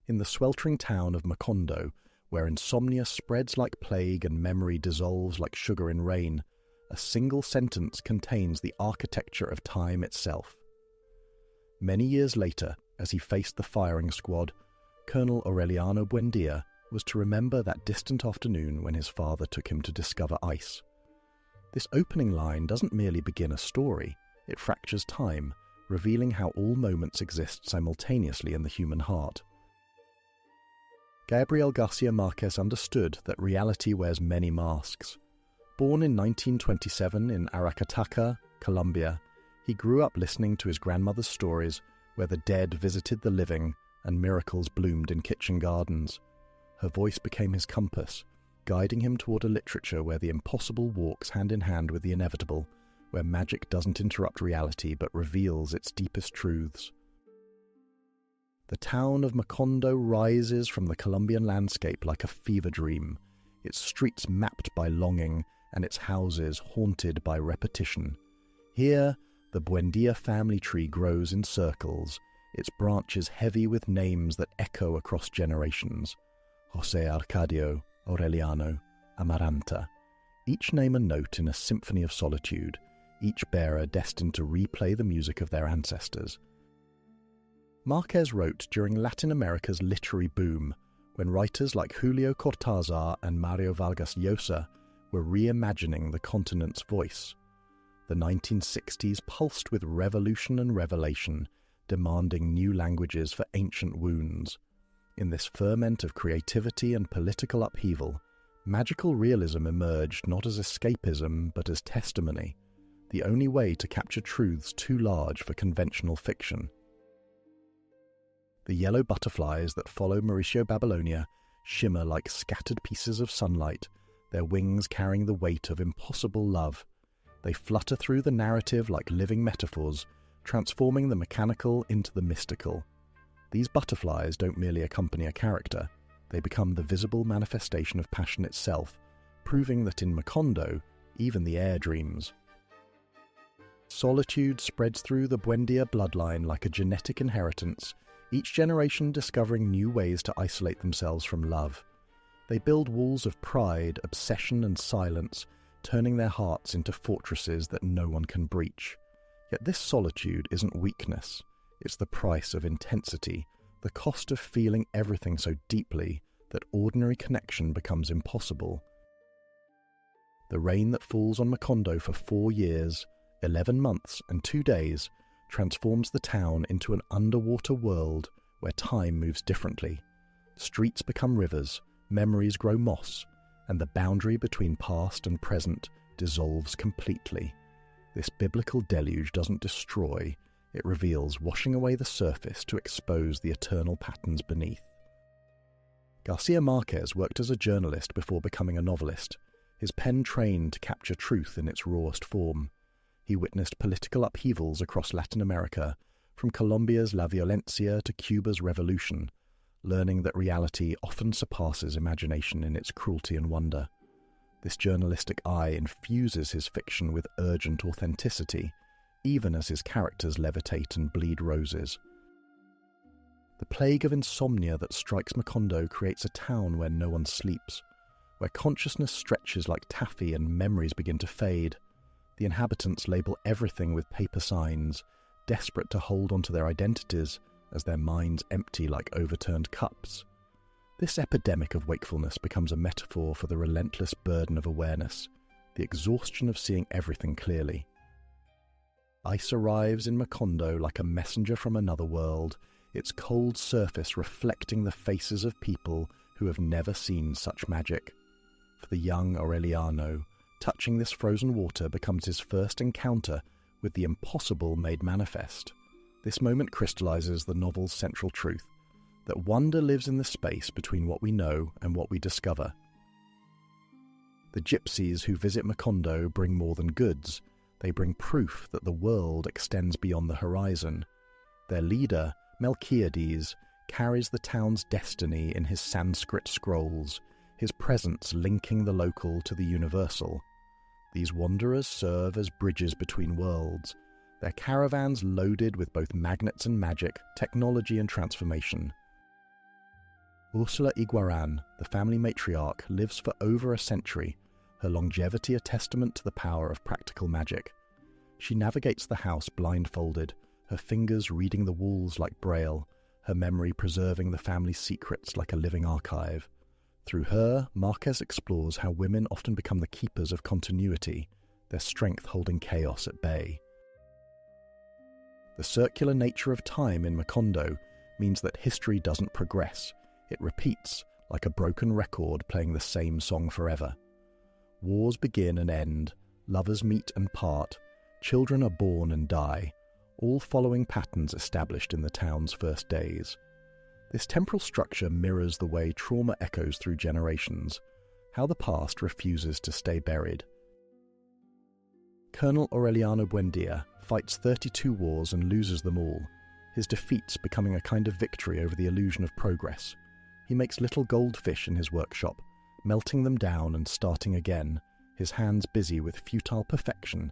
In the sweltering town of Macondo, where insomnia spreads like plague and memory dissolves like sugar in rain, a single sentence contains the architecture of time itself. Many years later, as he faced the firing squad, Colonel Aureliano Buendía was to remember that distant afternoon when his father took him to discover ice. This opening line doesn't merely begin a story, it fractures time, revealing how all moments exist simultaneously in the human heart. Gabriel García Márquez understood that reality wears many masks. Born in 1927 in Aracataca, Colombia, he grew up listening to his grandmother's stories where the dead visited the living and miracles bloomed in kitchen gardens. Her voice became his compass, guiding him toward a literature where the impossible walks hand in hand with the inevitable, where magic doesn't interrupt reality but reveals its deepest truths. The town of Macondo rises from the Colombian landscape like a fever dream, its streets mapped by longing and its houses haunted by repetition. Here, the Buendía family tree grows in circles, its branches heavy with names that echo across generations. José Arcadio, Aureliano, Amaranta, each name a note in a symphony of solitude, each bearer destined to replay the music of their ancestors. Márquez wrote during Latin America's literary boom, when writers like Julio Cortázar and Mario Vargas Llosa were reimagining the continent's voice. The 1960s pulsed with revolution and revelation, demanding new languages for ancient wounds. In this ferment of creativity and political upheaval, magical realism emerged not as escapism but as testimony, the only way to capture truths too large for conventional fiction. The yellow butterflies that follow Mauricio Babylonia shimmer like scattered pieces of sunlight, their wings carrying the weight of impossible love. They flutter through the narrative like living metaphors, transforming the mechanical into the mystical. These butterflies don't merely accompany a character, they become the visible manifestation of passion itself, proving that in Macondo, even the air dreams. Solitude spreads through the Buendía bloodline like a genetic inheritance, each generation discovering new ways to isolate themselves from love. They build walls of pride, obsession and silence, turning their hearts into fortresses that no one can breach. Yet this solitude isn't weakness. It's the price of intensity, the cost of feeling everything so deeply that ordinary connection becomes impossible. The rain that falls on Macondo for 4 years, 11 months and 2 days transforms the town into an underwater world where time moves differently. Streets become rivers, memories grow moss, and the boundary between past and present dissolves completely. This biblical deluge doesn't destroy, it reveals, washing away the surface to expose the eternal patterns beneath. García Márquez worked as a journalist before becoming a novelist, his pen trained to capture truth in its rawest form. He witnessed political upheavals across Latin America, from Colombia's La Violencia to Cuba's revolution, learning that reality often surpasses imagination in its cruelty and wonder. This journalistic eye infuses his fiction with urgent authenticity, even as his characters levitate and bleed roses. The plague of insomnia that strikes Macondo creates a town where no one sleeps, where consciousness stretches like taffy and memories begin to fade. The inhabitants label everything with paper signs, desperate to hold onto their identities as their minds empty like overturned cups. This epidemic of wakefulness becomes a metaphor for the relentless burden of awareness, the exhaustion of seeing everything clearly. Ice arrives in Macondo like a messenger from another world, its cold surface reflecting the faces of people who have never seen such magic. For the young Aureliano, touching this frozen water becomes his first encounter with the impossible made manifest. This moment crystallizes the novel's central truth, that wonder lives in the space between what we know and what we discover. The gypsies who visit Macondo bring more than goods. They bring proof that the world extends beyond the horizon. Their leader, Melquiades, carries the town's destiny in his Sanskrit scrolls, his presence linking the local to the universal. These wanderers serve as bridges between worlds, their caravans loaded with both magnets and magic, technology and transformation. Ursula Iguaran, the family matriarch, lives for over a century, her longevity a testament to the power of practical magic. She navigates the house blindfolded, her fingers reading the walls like braille, her memory preserving the family's secrets like a living archive. Through her, Márquez explores how women often become the keepers of continuity, their strength holding chaos at bay. The circular nature of time in Macondo means that history doesn't progress. It repeats, like a broken record playing the same song forever. Wars begin and end, lovers meet and part, children are born and die, all following patterns established in the town's first days. This temporal structure mirrors the way trauma echoes through generations, how the past refuses to stay buried. Colonel Aureliano Buendía fights 32 wars and loses them all, his defeats becoming a kind of victory over the illusion of progress. He makes little goldfish in his workshop, melting them down and starting again, his hands busy with futile perfection.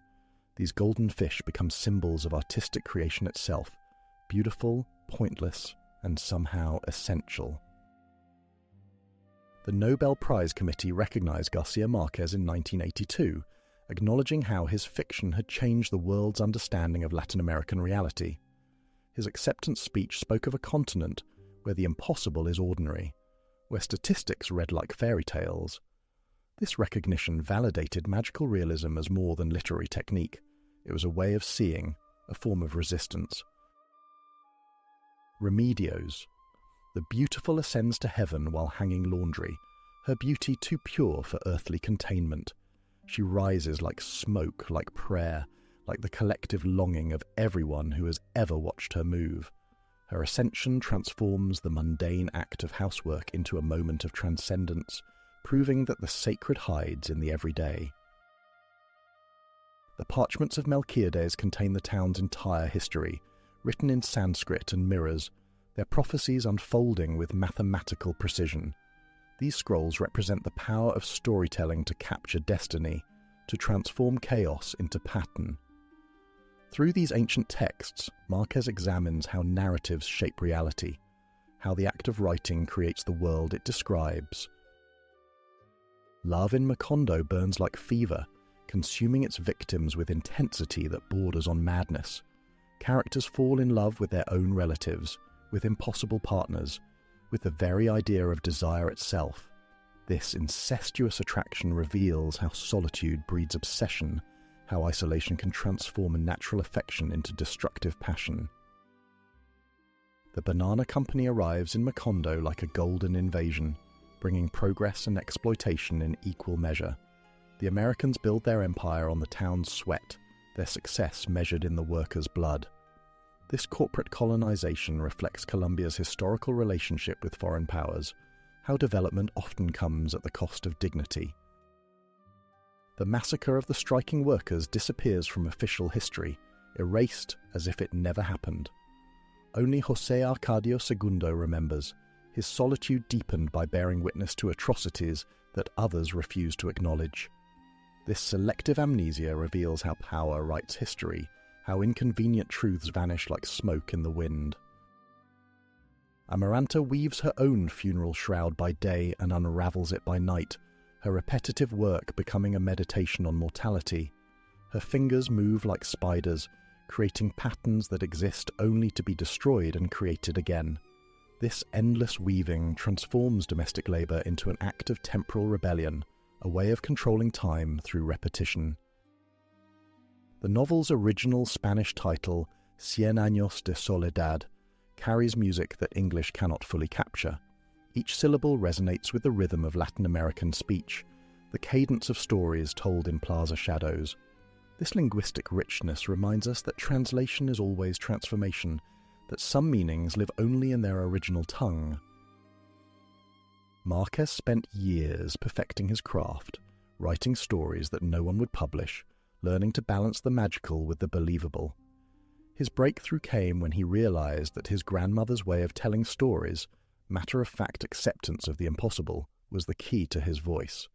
These golden fish become symbols of artistic creation itself, beautiful, pointless, and somehow essential. The Nobel Prize Committee recognized García Márquez in 1982, acknowledging how his fiction had changed the world's understanding of Latin American reality. His acceptance speech spoke of a continent where the impossible is ordinary, where statistics read like fairy tales. This recognition validated magical realism as more than literary technique. It was a way of seeing, a form of resistance. Remedios. The beautiful ascends to heaven while hanging laundry, her beauty too pure for earthly containment. She rises like smoke, like prayer, like the collective longing of everyone who has ever watched her move. Her ascension transforms the mundane act of housework into a moment of transcendence, proving that the sacred hides in the everyday. The parchments of Melquiades contain the town's entire history, written in Sanskrit and mirrors, their prophecies unfolding with mathematical precision. These scrolls represent the power of storytelling to capture destiny, to transform chaos into pattern. Through these ancient texts, Márquez examines how narratives shape reality, how the act of writing creates the world it describes. Love in Macondo burns like fever, consuming its victims with intensity that borders on madness. Characters fall in love with their own relatives, with impossible partners, with the very idea of desire itself. This incestuous attraction reveals how solitude breeds obsession, how isolation can transform a natural affection into destructive passion. The banana company arrives in Macondo like a golden invasion, bringing progress and exploitation in equal measure. The Americans build their empire on the town's sweat, their success measured in the workers' blood. This corporate colonization reflects Colombia's historical relationship with foreign powers, how development often comes at the cost of dignity. The massacre of the striking workers disappears from official history, erased as if it never happened. Only José Arcadio II remembers, his solitude deepened by bearing witness to atrocities that others refuse to acknowledge. This selective amnesia reveals how power writes history, how inconvenient truths vanish like smoke in the wind. Amaranta weaves her own funeral shroud by day and unravels it by night, her repetitive work becoming a meditation on mortality. Her fingers move like spiders, creating patterns that exist only to be destroyed and created again. This endless weaving transforms domestic labour into an act of temporal rebellion, a way of controlling time through repetition. The novel's original Spanish title, Cien Años de Soledad, carries music that English cannot fully capture. Each syllable resonates with the rhythm of Latin American speech, the cadence of stories told in plaza shadows. This linguistic richness reminds us that translation is always transformation, that some meanings live only in their original tongue. Márquez spent years perfecting his craft, writing stories that no one would publish, learning to balance the magical with the believable. His breakthrough came when he realized that his grandmother's way of telling stories, matter-of-fact acceptance of the impossible, was the key to his voice.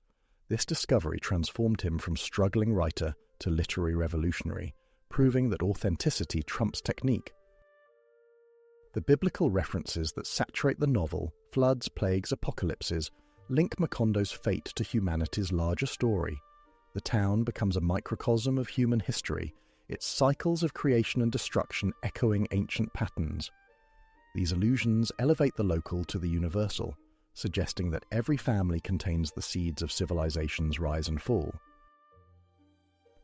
This discovery transformed him from struggling writer to literary revolutionary, proving that authenticity trumps technique. The biblical references that saturate the novel, floods, plagues, apocalypses, link Macondo's fate to humanity's larger story. The town becomes a microcosm of human history, its cycles of creation and destruction echoing ancient patterns. These allusions elevate the local to the universal, suggesting that every family contains the seeds of civilization's rise and fall.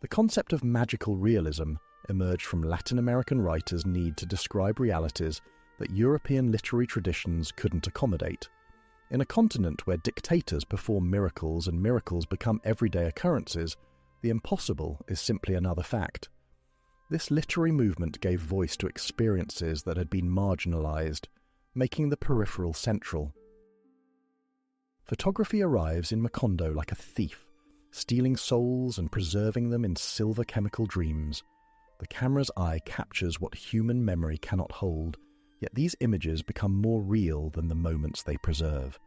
The concept of magical realism emerged from Latin American writers' need to describe realities that European literary traditions couldn't accommodate. In a continent where dictators perform miracles and miracles become everyday occurrences, the impossible is simply another fact. This literary movement gave voice to experiences that had been marginalized, making the peripheral central. Photography arrives in Macondo like a thief, stealing souls and preserving them in silver chemical dreams. The camera's eye captures what human memory cannot hold, yet these images become more real than the moments they preserve.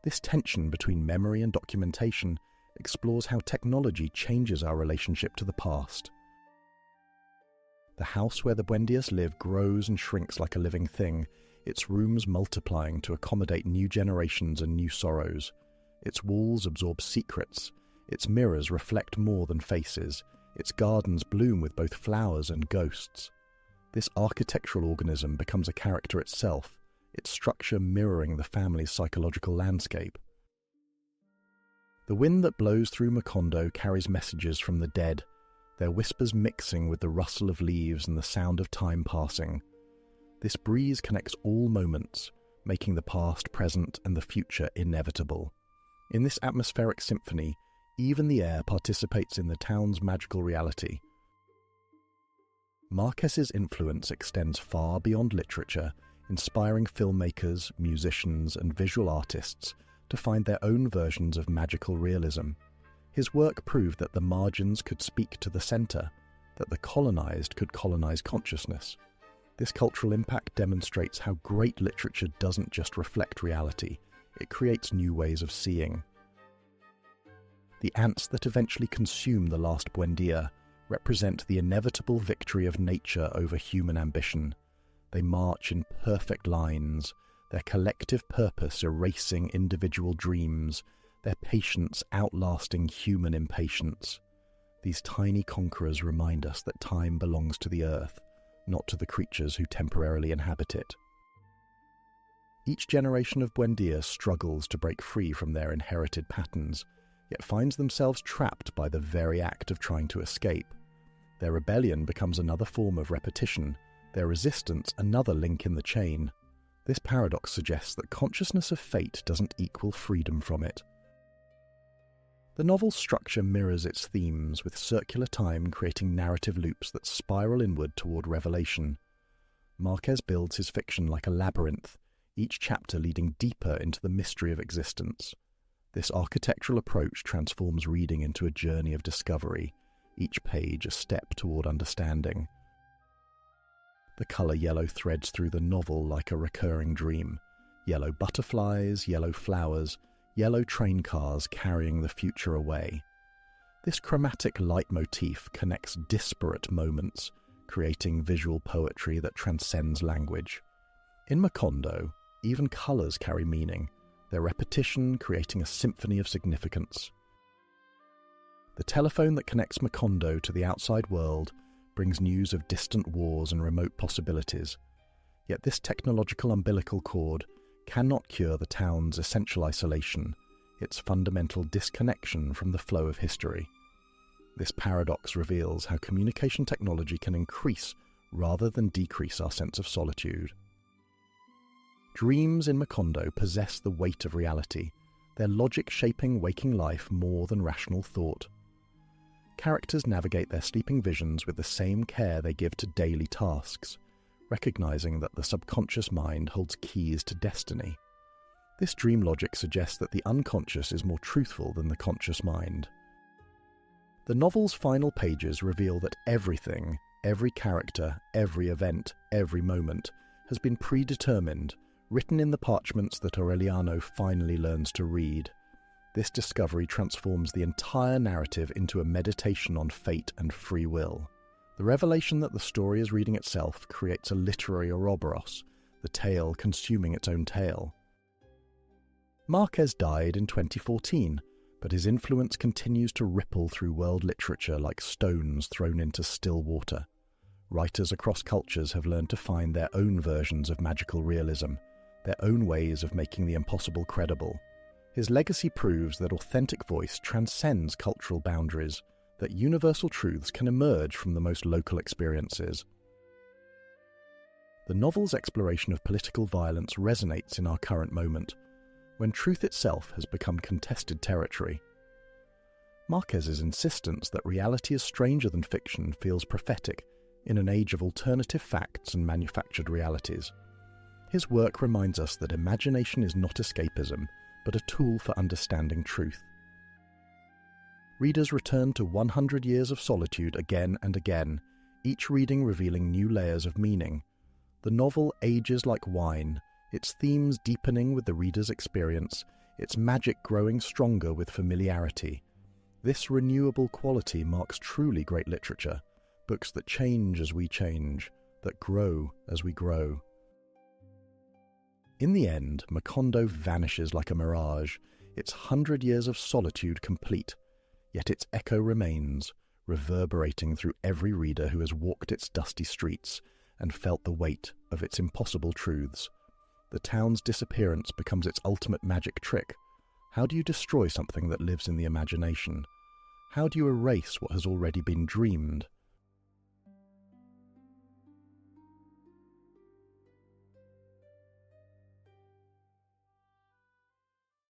This tension between memory and documentation explores how technology changes our relationship to the past. The house where the Buendias live grows and shrinks like a living thing, its rooms multiplying to accommodate new generations and new sorrows. Its walls absorb secrets, its mirrors reflect more than faces, its gardens bloom with both flowers and ghosts. This architectural organism becomes a character itself, its structure mirroring the family's psychological landscape. The wind that blows through Macondo carries messages from the dead, their whispers mixing with the rustle of leaves and the sound of time passing. This breeze connects all moments, making the past, present, and the future inevitable. In this atmospheric symphony, even the air participates in the town's magical reality. Márquez's influence extends far beyond literature, inspiring filmmakers, musicians, and visual artists to find their own versions of magical realism. His work proved that the margins could speak to the center, that the colonized could colonize consciousness. This cultural impact demonstrates how great literature doesn't just reflect reality, it creates new ways of seeing. The ants that eventually consume the last Buendía represent the inevitable victory of nature over human ambition. They march in perfect lines, their collective purpose erasing individual dreams, their patience outlasting human impatience. These tiny conquerors remind us that time belongs to the earth, not to the creatures who temporarily inhabit it. Each generation of Buendía struggles to break free from their inherited patterns, yet finds themselves trapped by the very act of trying to escape. Their rebellion becomes another form of repetition, their resistance another link in the chain. This paradox suggests that consciousness of fate doesn't equal freedom from it. The novel's structure mirrors its themes, with circular time creating narrative loops that spiral inward toward revelation. Márquez builds his fiction like a labyrinth, each chapter leading deeper into the mystery of existence. This architectural approach transforms reading into a journey of discovery, each page a step toward understanding. The color yellow threads through the novel like a recurring dream. Yellow butterflies, yellow flowers, yellow train cars carrying the future away. This chromatic leitmotif connects disparate moments, creating visual poetry that transcends language. In Macondo, even colors carry meaning, their repetition creating a symphony of significance. The telephone that connects Macondo to the outside world brings news of distant wars and remote possibilities. Yet this technological umbilical cord cannot cure the town's essential isolation, its fundamental disconnection from the flow of history. This paradox reveals how communication technology can increase rather than decrease our sense of solitude. Dreams in Macondo possess the weight of reality, their logic shaping waking life more than rational thought. Characters navigate their sleeping visions with the same care they give to daily tasks, recognizing that the subconscious mind holds keys to destiny. This dream logic suggests that the unconscious is more truthful than the conscious mind. The novel's final pages reveal that everything, every character, every event, every moment, has been predetermined, written in the parchments that Aureliano finally learns to read. This discovery transforms the entire narrative into a meditation on fate and free will. The revelation that the story is reading itself creates a literary Ouroboros the tale consuming its own tale. Márquez died in 2014, but his influence continues to ripple through world literature like stones thrown into still water. Writers across cultures have learned to find their own versions of magical realism, their own ways of making the impossible credible. His legacy proves that authentic voice transcends cultural boundaries, that universal truths can emerge from the most local experiences. The novel's exploration of political violence resonates in our current moment, when truth itself has become contested territory. Márquez's insistence that reality is stranger than fiction feels prophetic in an age of alternative facts and manufactured realities. His work reminds us that imagination is not escapism, but a tool for understanding truth. Readers return to 100 Years of Solitude again and again, each reading revealing new layers of meaning. The novel ages like wine, its themes deepening with the reader's experience, its magic growing stronger with familiarity. This renewable quality marks truly great literature, books that change as we change, that grow as we grow. In the end, Macondo vanishes like a mirage, its 100 years of solitude complete, yet its echo remains, reverberating through every reader who has walked its dusty streets and felt the weight of its impossible truths. The town's disappearance becomes its ultimate magic trick. How do you destroy something that lives in the imagination? How do you erase what has already been dreamed?